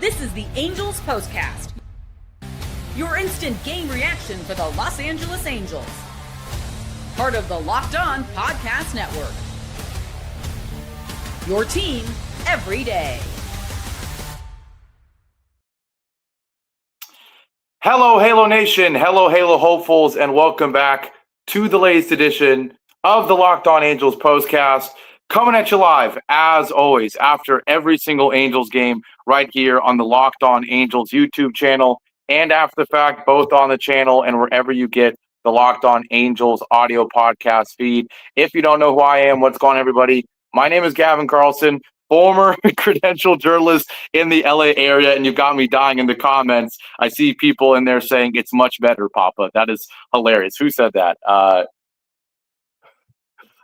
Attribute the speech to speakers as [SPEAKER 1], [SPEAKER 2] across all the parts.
[SPEAKER 1] This is the Angels Postcast, your instant game reaction for the Los Angeles Angels. Part of the Locked On Podcast Network. Your team every day.
[SPEAKER 2] Hello, Halo Nation. Hello, Halo hopefuls, and welcome back to the latest edition of the Locked On Angels Postcast. Coming at you live, as always, after every single Angels game right here on the Locked On Angels YouTube channel and after the fact, both on the channel and wherever you get the Locked On Angels audio podcast feed. If you don't know who I am, what's going on, everybody? My name is Gavin Carlson, former credentialed journalist in the LA area, and you've got me dying in the comments. I see people in there saying it's much better, Papa. That is hilarious. Who said that?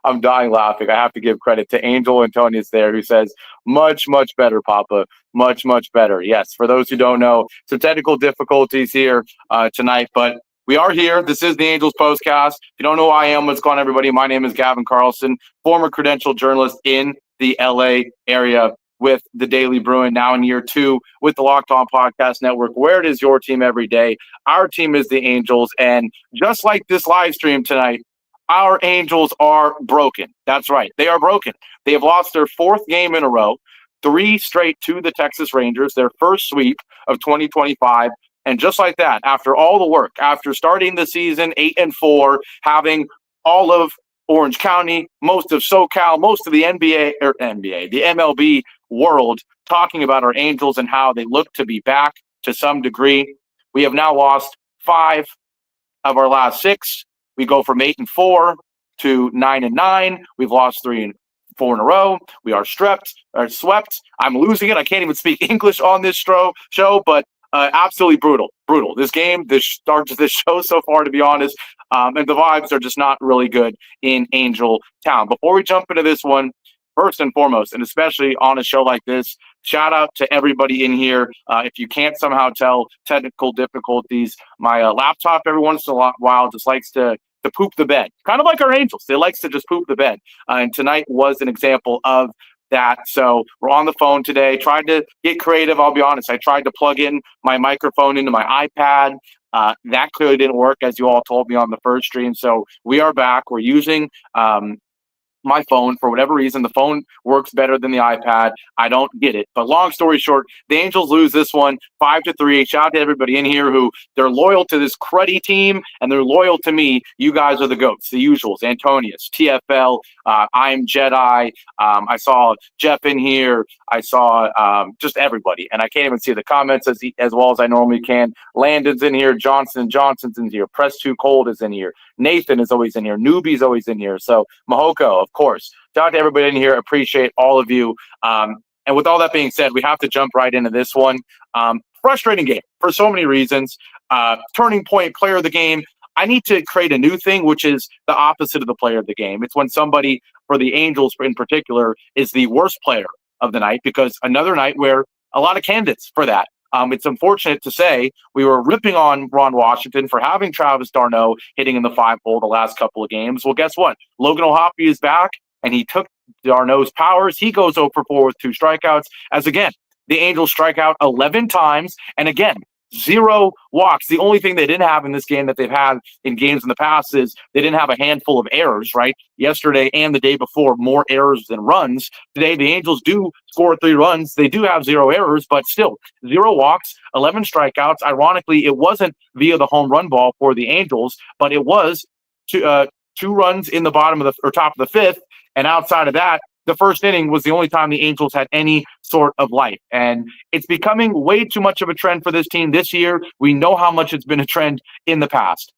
[SPEAKER 2] I'm dying laughing. I have to give credit to Angel Antonius there, who says, much, much better, Papa. Much, much better. Yes, for those who don't know, some technical difficulties here tonight, but we are here. This is the Angels Postcast. If you don't know who I am, what's going on, everybody? My name is Gavin Carlson, former credentialed journalist in the LA area with the Daily Bruin, now in year 2 with the Locked On Podcast Network, where it is your team every day. Our team is the Angels, and just like this live stream tonight, our Angels are broken. That's right. They are broken. They have lost their 4th game in a row, 3 straight to the Texas Rangers, their first sweep of 2025. And just like that, after all the work, after starting the season 8-4, having all of Orange County, most of SoCal, most of the the MLB world talking about our Angels and how they look to be back to some degree, we have now lost 5 of our last 6. We go from 8-4 to 9-9. We've lost 3 and 4 in a row. We are swept. I'm losing it. I can't even speak English on this show, but absolutely brutal. This game, this starts this show so far, to be honest, and the vibes are just not really good in Angel Town. Before we jump into this one, first and foremost, and especially on a show like this, shout out to everybody in here. If you can't somehow tell, technical difficulties, my laptop every once in a while just likes to poop the bed. Kind of like our Angels. It likes to just poop the bed. And tonight was an example of that. So we're on the phone today. Tried to get creative. I'll be honest. I tried to plug in my microphone into my iPad. That clearly didn't work, as you all told me on the first stream. So we are back. We're using my phone. For whatever reason, the phone works better than the iPad. I don't get it. But long story short, the Angels lose this one 5-3. Shout out to everybody in here who they're loyal to this cruddy team and they're loyal to me. You guys are the GOATs, the usuals. Antonius, TFL, I'm Jedi. I saw Jeff in here. I saw just everybody. And I can't even see the comments as well as I normally can. Landon's in here. Johnson's in here. Press Too Cold is in here. Nathan is always in here. Newbie's always in here. So Mahoko, of course. Shout out to everybody in here. Appreciate all of you. And with all that being said, we have to jump right into this one. Frustrating game for so many reasons. Turning point, player of the game. I need to create a new thing, which is the opposite of the player of the game. It's when somebody, for the Angels in particular, is the worst player of the night, because another night where a lot of candidates for that. It's unfortunate to say we were ripping on Ron Washington for having Travis d'Arnaud hitting in the 5-hole the last couple of games. Well, guess what? Logan O'Hoppe is back, and he took d'Arnaud's powers. He goes 0-for-4 with 2 strikeouts, as again, the Angels strike out 11 times, and again, 0 walks. The only thing they didn't have in this game that they've had in games in the past is they didn't have a handful of errors, right? Yesterday and the day before, more errors than runs. Today, the Angels do score 3 runs. They do have 0 errors, but still 0 walks, 11 strikeouts. Ironically, it wasn't via the home run ball for the Angels, but it was 2 runs in the bottom of the top of the 5th. And outside of that, the first inning was the only time the Angels had any sort of life. And it's becoming way too much of a trend for this team this year. We know how much it's been a trend in the past.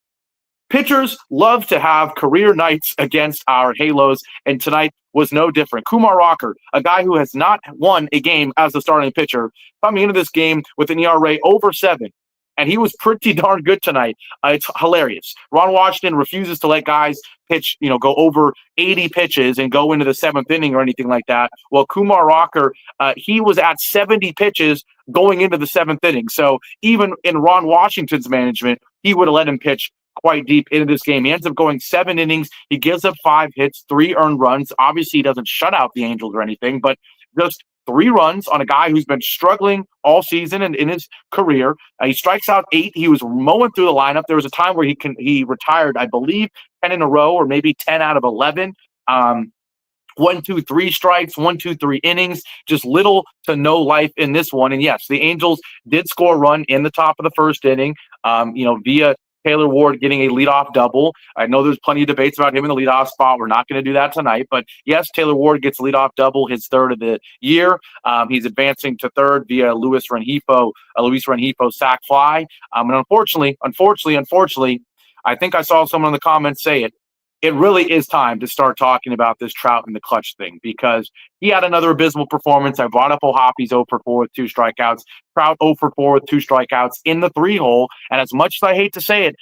[SPEAKER 2] Pitchers love to have career nights against our Halos, and tonight was no different. Kumar Rocker, a guy who has not won a game as a starting pitcher, coming into this game with an ERA over 7. And he was pretty darn good tonight. It's hilarious. Ron Washington refuses to let guys pitch, go over 80 pitches and go into the 7th inning or anything like that. Well, Kumar Rocker, he was at 70 pitches going into the 7th inning. So even in Ron Washington's management, he would have let him pitch quite deep into this game. He ends up going 7 innings. He gives up 5 hits, 3 earned runs. Obviously, he doesn't shut out the Angels or anything, but just 3 runs on a guy who's been struggling all season and in his career. He strikes out 8. He was mowing through the lineup. There was a time where he retired, I believe, 10 in a row or maybe 10 out of 11. 1, 2, 3 strikes, 1, 2, 3 innings, just little to no life in this one. And yes, the Angels did score a run in the top of the first inning, via Taylor Ward getting a leadoff double. I know there's plenty of debates about him in the leadoff spot. We're not going to do that tonight. But yes, Taylor Ward gets a leadoff double, his 3rd of the year. He's advancing to 3rd via Luis Rengifo sac fly. And unfortunately, I think I saw someone in the comments say it. It really is time to start talking about this Trout and the clutch thing, because he had another abysmal performance. I brought up O'Hoppe's 0 for 4 with 2 strikeouts. Trout 0 for 4 with 2 strikeouts in the 3-hole. And as much as I hate to say it,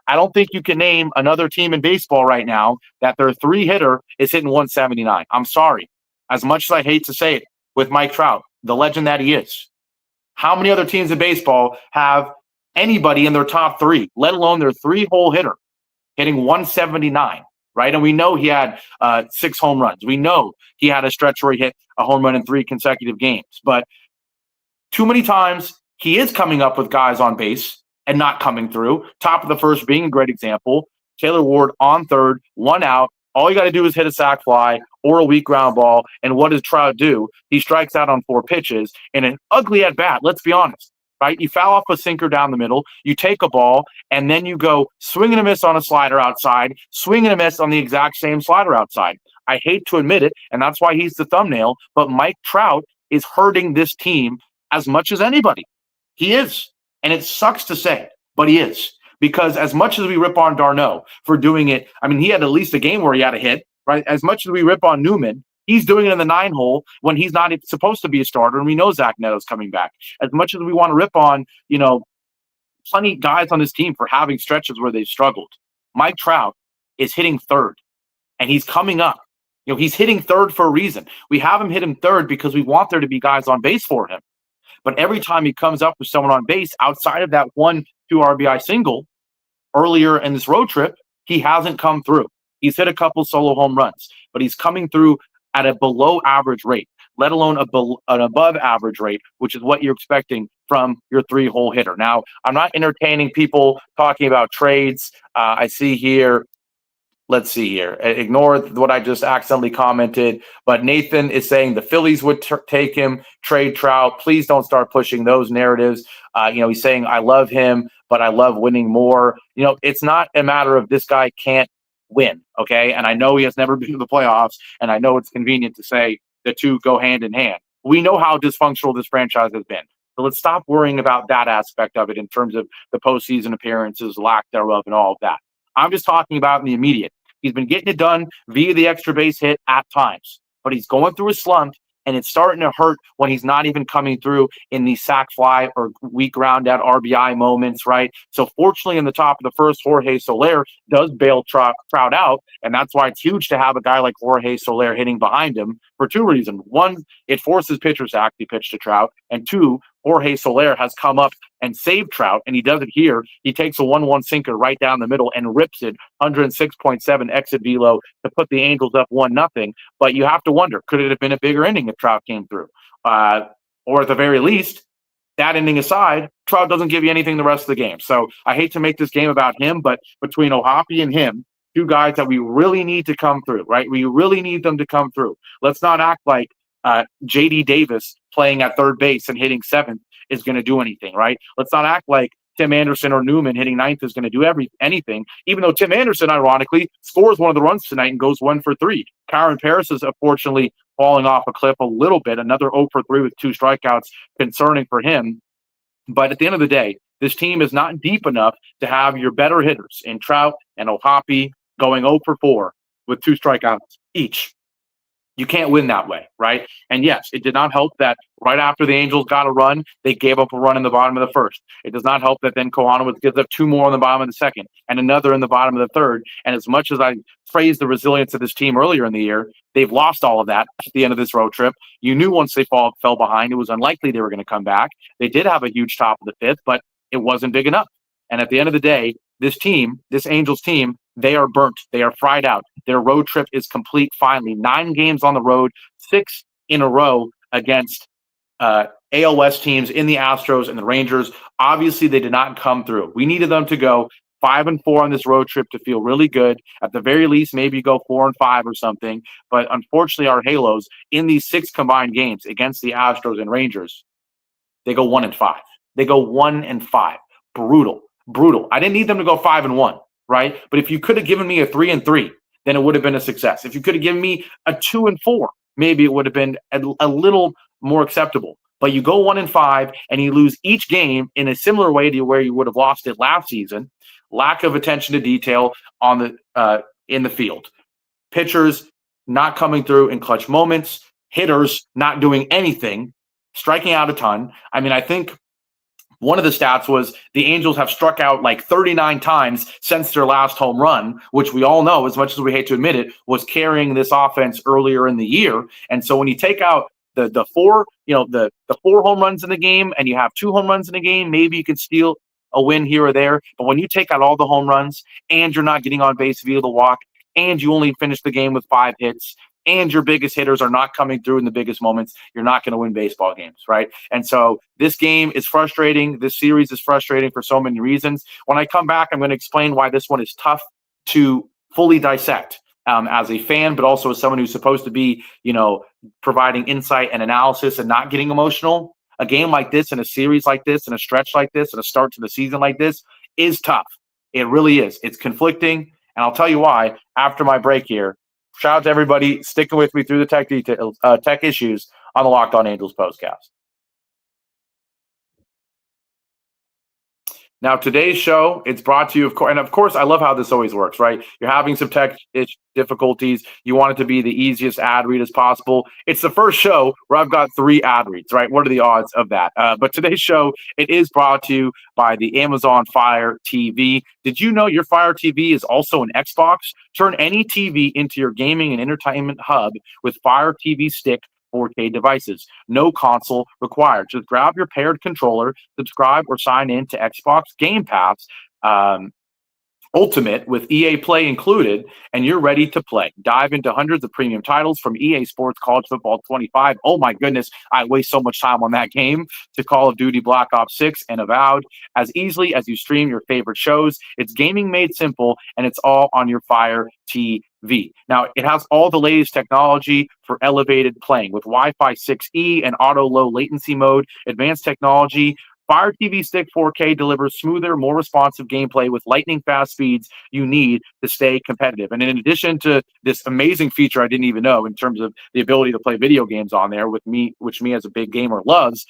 [SPEAKER 2] I don't think you can name another team in baseball right now that their 3-hitter is hitting 179. I'm sorry. As much as I hate to say it, with Mike Trout, the legend that he is. How many other teams in baseball have anybody in their top 3, let alone their 3-hole hitter, hitting 179, right? And we know he had 6 home runs. We know he had a stretch where he hit a home run in 3 consecutive games. But too many times he is coming up with guys on base and not coming through. Top of the first being a great example. Taylor Ward on 3rd, 1 out. All you got to do is hit a sac fly or a weak ground ball. And what does Trout do? He strikes out on 4 pitches in an ugly at bat. Let's be honest. Right? You foul off a sinker down the middle, you take a ball, and then you go swing and a miss on a slider outside, swing and a miss on the exact same slider outside. I hate to admit it, and that's why he's the thumbnail, but Mike Trout is hurting this team as much as anybody. He is. And it sucks to say, but he is. Because as much as we rip on d'Arnaud for doing it, I mean, he had at least a game where he had a hit, right? As much as we rip on Newman, he's doing it in the 9-hole when he's not supposed to be a starter, and we know Zach Neto's coming back. As much as we want to rip on, plenty of guys on his team for having stretches where they've struggled, Mike Trout is hitting 3rd, and he's coming up. He's hitting 3rd for a reason. We have him hit him 3rd because we want there to be guys on base for him. But every time he comes up with someone on base outside of that 1-2 RBI single earlier in this road trip, he hasn't come through. He's hit a couple solo home runs, but he's coming through at a below average rate, let alone an above average rate, which is what you're expecting from your 3-hole hitter. Now, I'm not entertaining people talking about trades. I see here, let's see here. Ignore what I just accidentally commented, but Nathan is saying the Phillies would take him, trade Trout. Please don't start pushing those narratives. He's saying, I love him, but I love winning more. It's not a matter of this guy can't win, okay? And I know he has never been to the playoffs, and I know it's convenient to say the two go hand in hand. We know how dysfunctional this franchise has been. So let's stop worrying about that aspect of it in terms of the postseason appearances, lack thereof, and all of that. I'm just talking about in the immediate. He's been getting it done via the extra base hit at times, but he's going through a slump, and it's starting to hurt when he's not even coming through in the sac fly or weak ground out RBI moments, right? So fortunately, in the top of the first, Jorge Soler does bail Trout out, and that's why it's huge to have a guy like Jorge Soler hitting behind him for 2 reasons. 1, it forces pitchers to actually pitch to Trout, and 2, Jorge Soler has come up and saved Trout, and he does it here. He takes a 1-1 sinker right down the middle and rips it 106.7 exit velo to put the Angels up 1-0. But you have to wonder, could it have been a bigger inning if Trout came through? Or at the very least, that inning aside, Trout doesn't give you anything the rest of the game. So I hate to make this game about him, but between O'Hoppe and him, 2 guys that we really need to come through, right? We really need them to come through. Let's not act like J.D. Davis playing at 3rd base and hitting 7th is going to do anything, right? Let's not act like Tim Anderson or Newman hitting 9th is going to do anything, even though Tim Anderson, ironically, scores one of the runs tonight and goes 1 for 3. Karen Paris is unfortunately falling off a cliff a little bit, another 0 for 3 with 2 strikeouts, concerning for him. But at the end of the day, this team is not deep enough to have your better hitters in Trout and O'Hoppe going 0 for 4 with 2 strikeouts each. You can't win that way, right? And yes, it did not help that right after the Angels got a run, they gave up a run in the bottom of the first. It does not help that then Kohanowitz gives up 2 more in the bottom of the second and another in the bottom of the third. And as much as I praised the resilience of this team earlier in the year, they've lost all of that at the end of this road trip. You knew once they fell behind, it was unlikely they were going to come back. They did have a huge top of the 5th, but it wasn't big enough. And at the end of the day, this team, this Angels team, they are burnt. They are fried out. Their road trip is complete finally. 9 games on the road, 6 in a row against AL West teams in the Astros and the Rangers. Obviously, they did not come through. We needed them to go 5-4 on this road trip to feel really good. At the very least, maybe go 4-5 or something. But unfortunately, our Halos in these 6 combined games against the Astros and Rangers, they go 1-5. They go 1-5. Brutal, brutal. I didn't need them to go 5-1, right? But if you could have given me a 3-3, then it would have been a success. If you could have given me a 2-4, maybe it would have been a little more acceptable. But you go 1-5 and you lose each game in a similar way to where you would have lost it last season. Lack of attention to detail on the in the field. Pitchers not coming through in clutch moments. Hitters not doing anything. Striking out a ton. I mean, I think one of the stats was the Angels have struck out like 39 times since their last home run, which we all know, as much as we hate to admit it, was carrying this offense earlier in the year. And so when you take out the 4, the 4 home runs in the game and you have 2 home runs in the game, maybe you can steal a win here or there. But when you take out all the home runs and you're not getting on base via the walk and you only finish the game with 5 hits and your biggest hitters are not coming through in the biggest moments, you're not going to win baseball games, right? And so this game is frustrating. This series is frustrating for so many reasons. When I come back, I'm going to explain why this one is tough to fully dissect as a fan, but also as someone who's supposed to be, providing insight and analysis and not getting emotional. A game like this and a series like this and a stretch like this and a start to the season like this is tough. It really is. It's conflicting. And I'll tell you why after my break here. Shout out to everybody sticking with me through the tech details, tech issues on the Locked On Angels Postcast. Now, today's show, it's brought to you, and of course, I love how this always works, right? You're having some tech difficulties. You want it to be the easiest ad read as possible. It's the first show where I've got 3 ad reads, right? What are the odds of that? But today's show, it is brought to you by the Amazon Fire TV. Did you know your Fire TV is also an Xbox? Turn any TV into your gaming and entertainment hub with Fire TV Stick 4K devices. No console required. Just grab your paired controller, subscribe or sign in to Xbox Game Pass Ultimate with EA Play included, and you're ready to play. Dive into hundreds of premium titles from EA Sports College Football 25. Oh my goodness, I waste so much time on that game, to Call of Duty Black Ops 6 and Avowed. As easily as you stream your favorite shows, it's gaming made simple, and it's all on your Fire TV. Now, it has all the latest technology for elevated playing with Wi-Fi 6E and auto low latency mode, advanced technology. Fire TV Stick 4K delivers smoother, more responsive gameplay with lightning fast speeds you need to stay competitive. And in addition to this amazing feature I didn't even know in terms of the ability to play video games on there with me, which me as a big gamer loves,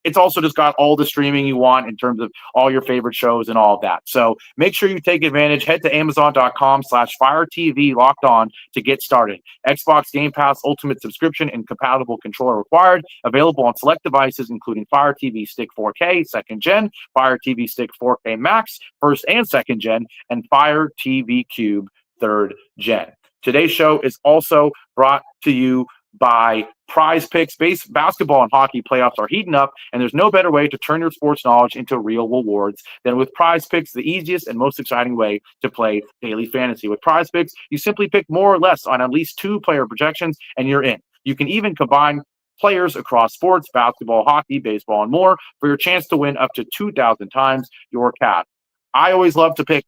[SPEAKER 2] it's also just got all the streaming you want in terms of all your favorite shows and all of that. So make sure you take advantage. Head to Amazon.com/Fire TV Locked On to get started. Xbox Game Pass Ultimate subscription and compatible controller required. Available on select devices, including Fire TV Stick 4K, 2nd Gen, Fire TV Stick 4K Max, 1st and 2nd Gen, and Fire TV Cube 3rd Gen. Today's show is also brought to you by PrizePicks. Basketball and hockey playoffs are heating up, and there's no better way to turn your sports knowledge into real rewards than with PrizePicks, the easiest and most exciting way to play daily fantasy. With PrizePicks, you simply pick more or less on at least 2 player projections, and you're in. You can even combine players across sports, basketball, hockey, baseball, and more for your chance to win up to 2,000 times your cash. I always love to pick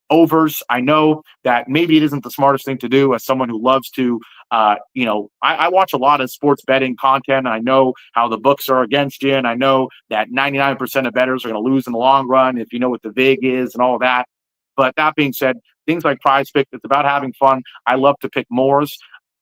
[SPEAKER 2] overs. I know that maybe it isn't the smartest thing to do as someone who loves to, I watch a lot of sports betting content, and I know how the books are against you, and I know that 99% of bettors are going to lose in the long run if you know what the VIG is and all of that. But that being said, things like PrizePicks, it's about having fun. I love to pick mores.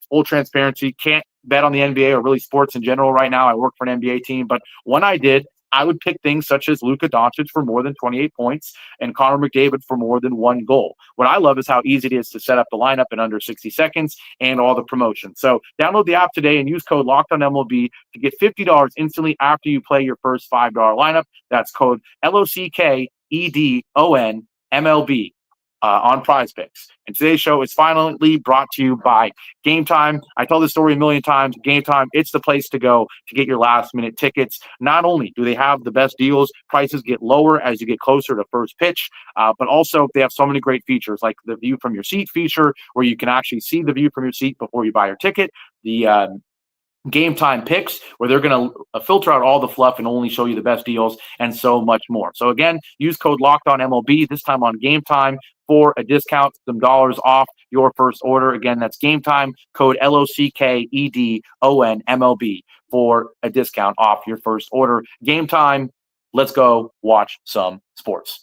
[SPEAKER 2] Full transparency, can't bet on the NBA or really sports in general right now. I work for an NBA team, but when I did, I would pick things such as Luka Doncic for more than 28 points and Connor McDavid for more than 1 goal. What I love is how easy it is to set up the lineup in under 60 seconds and all the promotions. So download the app today and use code LOCKEDONMLB to get $50 instantly after you play your first $5 lineup. That's code LOCKEDONMLB. on PrizePicks. And today's show is finally brought to you by Gametime. I tell this story a million times. Gametime, it's the place to go to get your last-minute tickets. Not only do they have the best deals, prices get lower as you get closer to first pitch, but also they have so many great features like the view from your seat feature, where you can actually see the view from your seat before you buy your ticket. The Gametime picks, where they're going to filter out all the fluff and only show you the best deals, and so much more. So again, use code LOCKEDONMLB this time on Gametime for a discount, some dollars off your first order. Again, that's Gametime, code LOCKEDONMLB for a discount off your first order. Gametime, let's go watch some sports.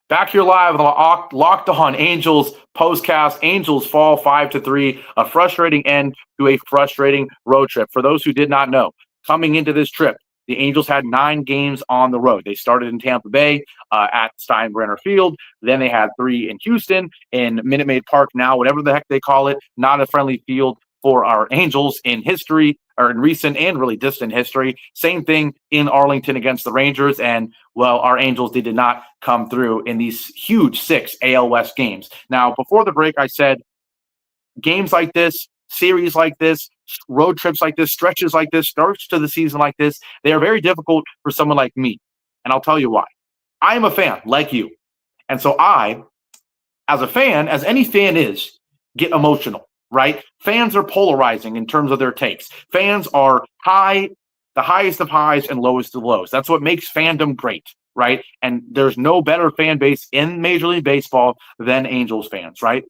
[SPEAKER 2] Back here live on the Locked On Angels Postcast. Angels fall 5-3, a frustrating end to a frustrating road trip. For those who did not know, coming into this trip, the Angels had 9 games on the road. They started in Tampa Bay at Steinbrenner Field. Then they had 3 in Houston, in Minute Maid Park now, whatever the heck they call it, not a friendly field for our Angels in history, or in recent and really distant history. Same thing in Arlington against the Rangers. And, well, our Angels, they did not come through in these huge 6 AL West games. Now, before the break, I said games like this, series like this, road trips like this, stretches like this, starts to the season like this, they are very difficult for someone like me. And I'll tell you why. I am a fan like you. And so I, as a fan, as any fan is, get emotional. Right? Fans are polarizing in terms of their takes. Fans are the highest of highs and lowest of lows. That's what makes fandom great, right? And there's no better fan base in Major League Baseball than Angels fans, right?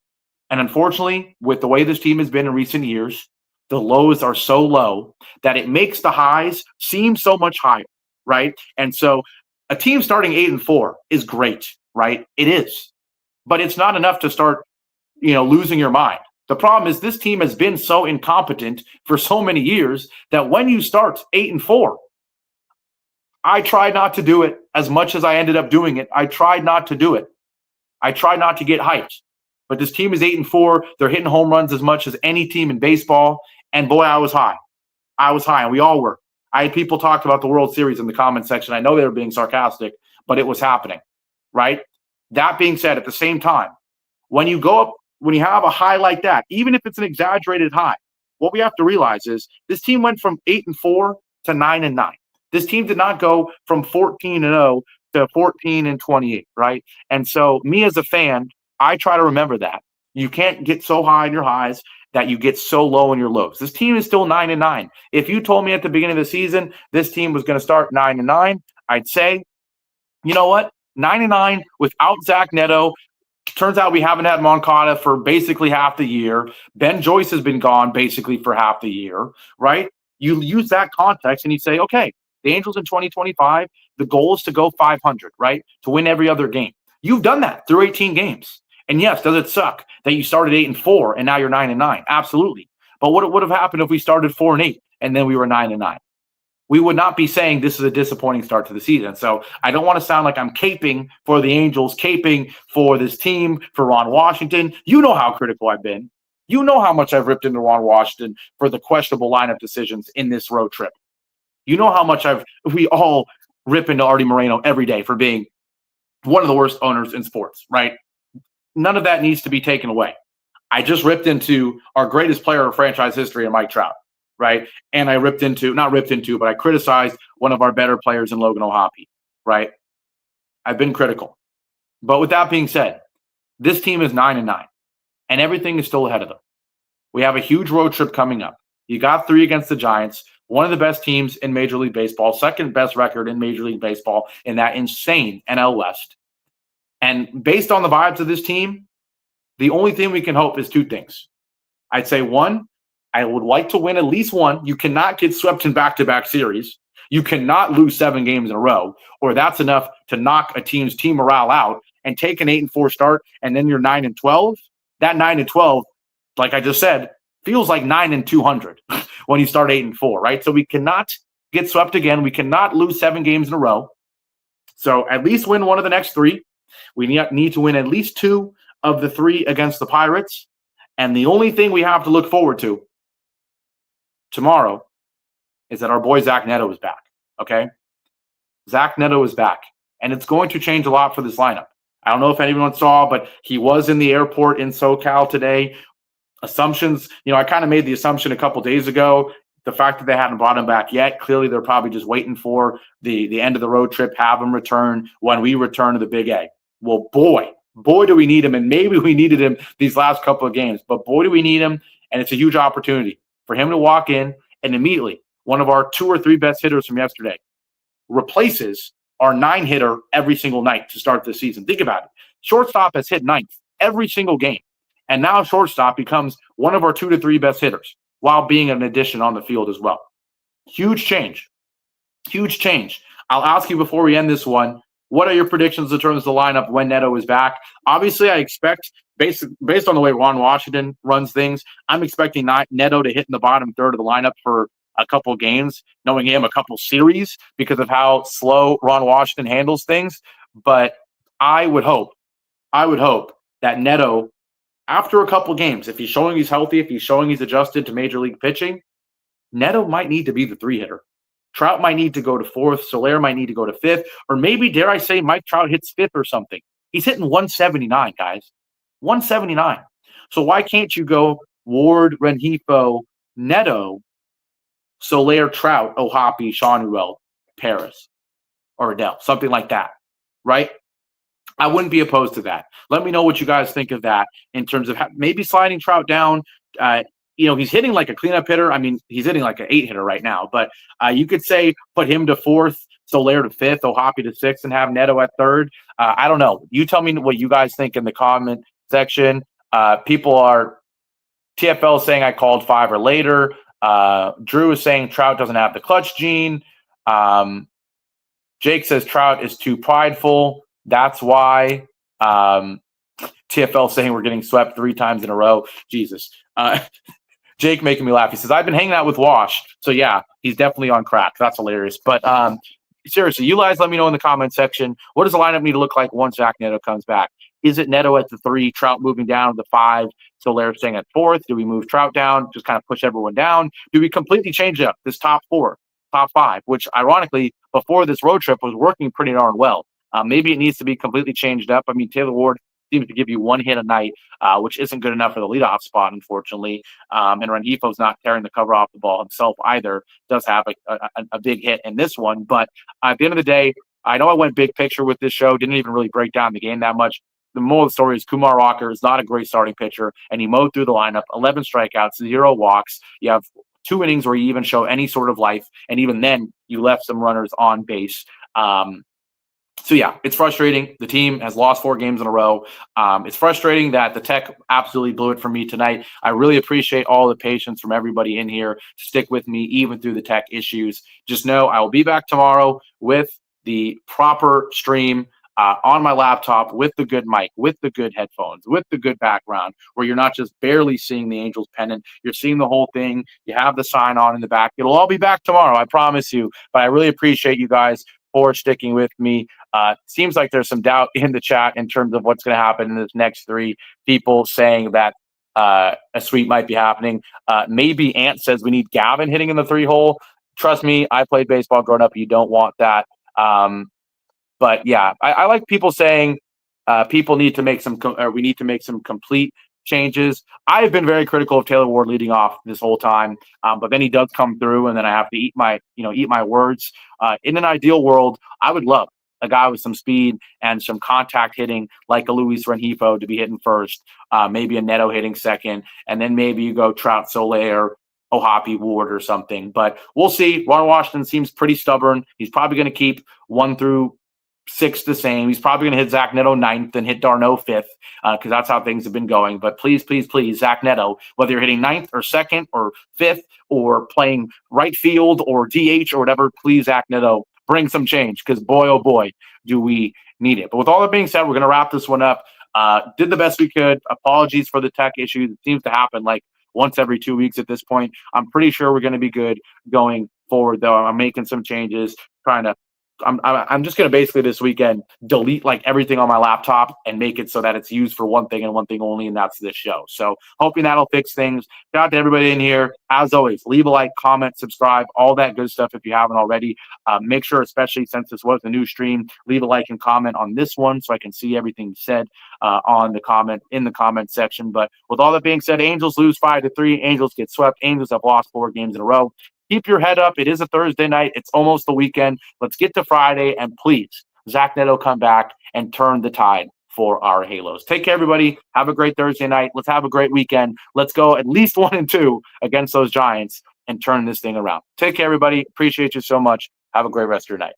[SPEAKER 2] And unfortunately, with the way this team has been in recent years, the lows are so low that it makes the highs seem so much higher, right? And so a team starting 8-4 is great, right? It is. But it's not enough to start, losing your mind. The problem is this team has been so incompetent for so many years that when you start 8-4, I tried not to do it as much as I ended up doing it. I tried not to do it. I tried not to get hyped. But this team is 8-4. They're hitting home runs as much as any team in baseball. And boy, I was high. And we all were. I had people talk about the World Series in the comment section. I know they were being sarcastic, but it was happening, right? That being said, at the same time, when you have a high like that, even if it's an exaggerated high, what we have to realize is this team went from 8-4 to 9-9. This team did not go from 14-0 to 14-28, right? And so me as a fan, I try to remember that. You can't get so high in your highs that you get so low in your lows. This team is still 9-9. If you told me at the beginning of the season this team was going to start 9-9, I'd say, you know what? 9-9 without Zach Neto. Turns out we haven't had Moncada for basically half the year. Ben Joyce has been gone basically for half the year, right? You use that context and you say, okay, the Angels in 2025, the goal is to go 500, right? To win every other game. You've done that through 18 games. And yes, does it suck that you started 8-4 and now you're 9-9? Absolutely. But what would have happened if we started 4-8 and then we were 9-9? We would not be saying this is a disappointing start to the season. So I don't want to sound like I'm caping for the Angels, caping for this team, for Ron Washington. You know how critical I've been. You know how much I've ripped into Ron Washington for the questionable lineup decisions in this road trip. You know how much we all rip into Artie Moreno every day for being one of the worst owners in sports, right? None of that needs to be taken away. I just ripped into our greatest player in franchise history, Mike Trout. Right. And I but I criticized one of our better players in Logan O'Hoppe. Right. I've been critical. But with that being said, this team is 9-9 and everything is still ahead of them. We have a huge road trip coming up. You got 3 against the Giants, one of the best teams in Major League Baseball, second best record in Major League Baseball in that insane NL West. And based on the vibes of this team, the only thing we can hope is 2 things. I'd say 1, I would like to win at least 1. You cannot get swept in back-to-back series. You cannot lose 7 games in a row, or that's enough to knock a team's team morale out and take an 8-4 start, and then you're 9-12. That 9-12, like I just said, feels like 9-200 when you start 8-4, right? So we cannot get swept again. We cannot lose 7 games in a row. So at least win 1 of the next 3. We need to win at least 2 of the 3 against the Pirates. And the only thing we have to look forward to tomorrow is that our boy Zach Neto is back, okay? Zach Neto is back. And it's going to change a lot for this lineup. I don't know if anyone saw, but he was in the airport in SoCal today. Assumptions, I kind of made the assumption a couple days ago. The fact that they hadn't brought him back yet, clearly they're probably just waiting for the end of the road trip, have him return when we return to the Big A. Well, boy, do we need him. And maybe we needed him these last couple of games, but boy, do we need him. And it's a huge opportunity for him to walk in and immediately one of our 2 or 3 best hitters from yesterday replaces our 9 hitter every single night to start the season. Think about it. Shortstop has hit 9th every single game. And now shortstop becomes one of our 2 to 3 best hitters while being an addition on the field as well. Huge change. Huge change. I'll ask you before we end this one, what are your predictions in terms of the lineup when Neto is back? Obviously, I expect, based on the way Ron Washington runs things, I'm expecting Neto to hit in the bottom third of the lineup for a couple games, knowing him, a couple series because of how slow Ron Washington handles things. But I would hope that Neto, after a couple games, if he's showing he's healthy, if he's showing he's adjusted to major league pitching, Neto might need to be the 3 hitter. Trout might need to go to 4th. Soler might need to go to 5th. Or maybe, dare I say, Mike Trout hits 5th or something. He's hitting 179, guys. 179. So why can't you go Ward, Rengifo, Neto, Soler, Trout, Ohapi, Shanuel, Paris, or Adele, something like that, right? I wouldn't be opposed to that. Let me know what you guys think of that in terms of maybe sliding Trout down. He's hitting like a cleanup hitter. I mean, he's hitting like an 8 hitter right now, but you could say put him to 4th, Soler to 5th, Ohapi to 6th, and have Neto at 3rd. I don't know. You tell me what you guys think in the comment section. People are TFL saying I called 5 or later. Drew is saying Trout doesn't have the clutch gene. Jake says Trout is too prideful. That's why. TFL saying we're getting swept 3 times in a row. Jesus. Jake making me laugh. He says, I've been hanging out with Wash. So, yeah, he's definitely on crack. That's hilarious. But seriously, you guys let me know in the comment section. What does the lineup need to look like once Zach Neto comes back? Is it Neto at the 3, Trout moving down to the 5, Soler staying at 4th? Do we move Trout down, just kind of push everyone down? Do we completely change up this top 4, top 5, which ironically, before this road trip was working pretty darn well? Maybe it needs to be completely changed up. I mean, Taylor Ward seems to give you 1 hit a night, which isn't good enough for the leadoff spot, unfortunately. And Rengifo's not tearing the cover off the ball himself either. Does have a big hit in this one. But at the end of the day, I know I went big picture with this show, didn't even really break down the game that much. The moral of the story is Kumar Rocker is not a great starting pitcher, and he mowed through the lineup, 11 strikeouts, 0 walks. You have 2 innings where you even show any sort of life, and even then you left some runners on base. So, yeah, it's frustrating. The team has lost 4 games in a row. It's frustrating that the Tech absolutely blew it for me tonight. I really appreciate all the patience from everybody in here to stick with me even through the Tech issues. Just know I will be back tomorrow with the proper stream on my laptop with the good mic, with the good headphones, with the good background, where you're not just barely seeing the Angels pennant. You're seeing the whole thing. You have the sign on in the back. It'll all be back tomorrow, I promise you. But I really appreciate you guys for sticking with me. Seems like there's some doubt in the chat in terms of what's going to happen in this next 3. People saying that a sweep might be happening. Maybe Ant says we need Gavin hitting in the 3 hole. Trust me, I played baseball growing up. You don't want that. But yeah, I like people saying people need to make we need to make some complete changes. I have been very critical of Taylor Ward leading off this whole time, but then he does come through, and then I have to eat my words. In an ideal world, I would love a guy with some speed and some contact hitting like a Luis Rengifo to be hitting first, maybe a Neto hitting second, and then maybe you go Trout, Soler, Ohapi, Ward or something. But we'll see. Ron Washington seems pretty stubborn. He's probably going to keep 1 through 6 the same. He's probably going to hit Zach Neto 9th and hit Darno 5th because that's how things have been going. But please, please, please, Zach Neto, whether you're hitting 9th or 2nd or 5th or playing right field or DH or whatever, please, Zach Neto, bring some change because boy, oh boy, do we need it. But with all that being said, we're going to wrap this one up. Did the best we could. Apologies for the tech issues. It seems to happen like once every 2 weeks at this point. I'm pretty sure we're going to be good going forward, though. I'm making some changes, trying to I'm just going to basically this weekend delete like everything on my laptop and make it so that it's used for one thing and one thing only, and that's this show. So hoping that'll fix things. Shout out to everybody in here. As always, leave a like, comment, subscribe, all that good stuff if you haven't already. Make sure, especially since this was a new stream, leave a like and comment on this one so I can see everything you said in the comment section. But with all that being said, Angels lose 5-3. Angels get swept. Angels have lost 4 games in a row. Keep your head up. It is a Thursday night. It's almost the weekend. Let's get to Friday, and please, Zach Neto, come back and turn the tide for our Halos. Take care, everybody. Have a great Thursday night. Let's have a great weekend. Let's go at least 1-2 against those Giants and turn this thing around. Take care, everybody. Appreciate you so much. Have a great rest of your night.